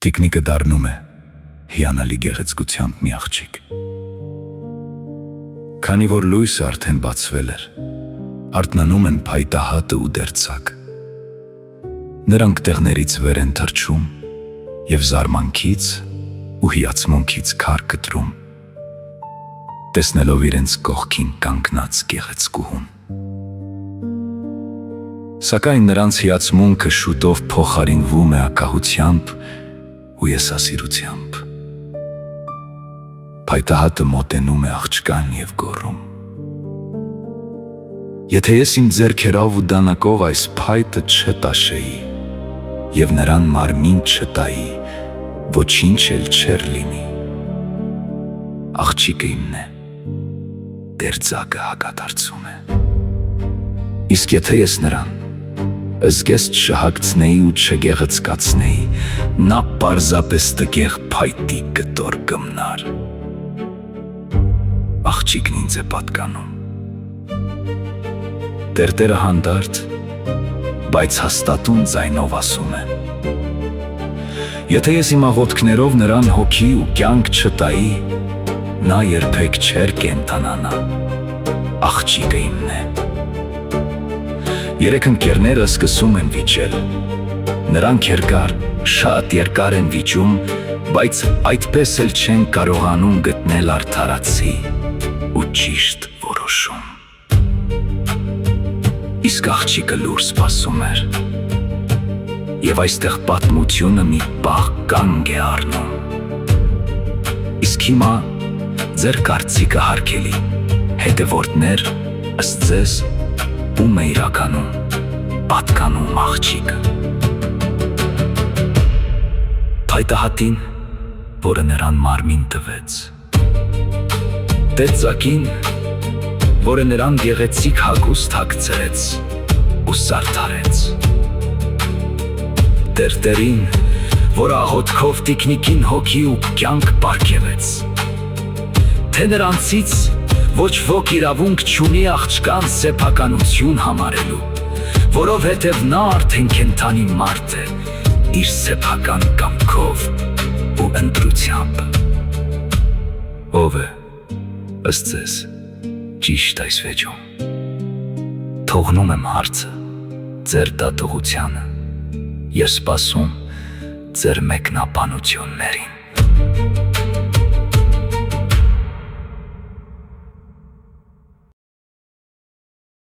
Տիկնիկը դառնում է հիանալի գեղեցկությամբ մի աղջիկ։ Քանի որ լույսը արդեն բացվել էր, արթնանում են փայտահատը ու դերձակ։ Նրանք տեղներից վեր են թռչում և զարմանքից ու հիացմունքից քար կտրում, տեսնելով իրենց կողքին կանգնած գեղեցկուհուն։ Սակայն նրանց հիացմունքը շուտով փոխարինվում է ակահությամբ ու եսասիրությամբ։ Փայտահատը մոտենում է աղջկան և գոռում. «Եթե ես իմ ձեռքերով ու դանակով այս փայտը չտաշեի և նրան մարմին չտայի, ոչինչ էլ չէր լինի։ Աղջիկը իմն է», դերձակը հակադարձում է։ «Իսկ եթե ես նրան զգեստ չհագցնեի ու չգեղեցկացնեի, նա պարզապես տգեղ փայտի կտոր կմնար։ Աղջիկն ինձ է պատկանում»։ Տերտերը հանդարտ, բայց հաստատուն ձայնով ասում է. «Եթե ես իմ աղոթքներով նրան հոգի ու կյանք չտայի, նա երբեք չէր կենդանանա։ Աղջիկը իմն է»։ Երեք ընկերները սկսում են վիճել։ Նրանք երկար, շատ երկար են վիճում, բայց այդպես էլ չեն կարողանում գտնել արդարացի ու ճիշտ որոշում։ Իսկ աղջիկը լուր սպասում էր, և այստեղ պատմությունը մի պահ կանգ է առնում։ Իսկ հիմա ձեր կարծիքը հարգելի հետևորդներ, ըստ ձեզ ում է իրականում պատկանում աղջիկը։ Փայտահատին, որը նրան մարմին տվեց, դերձակին, որը նրան գեղեցիկ հագուստ հագցրեց ու զարդարեց, տերտերին, որը աղոթքով տիկնիկին հոգի ու կյանք պարգևեց, թե նրանցից ոչ ոք իրավունք չունի աղջկան սեփականություն համարելու, որովհետև նա արդեն կենդանի մարդ է իր սեփական կամքով ու ընտրությամբ։ Ով է, ըստ ձեզ, ճիշտ այս վեճում։ Թողնում եմ հարցը ձեր դատողությանը և սպասում ձեր մեկնաբանություններին։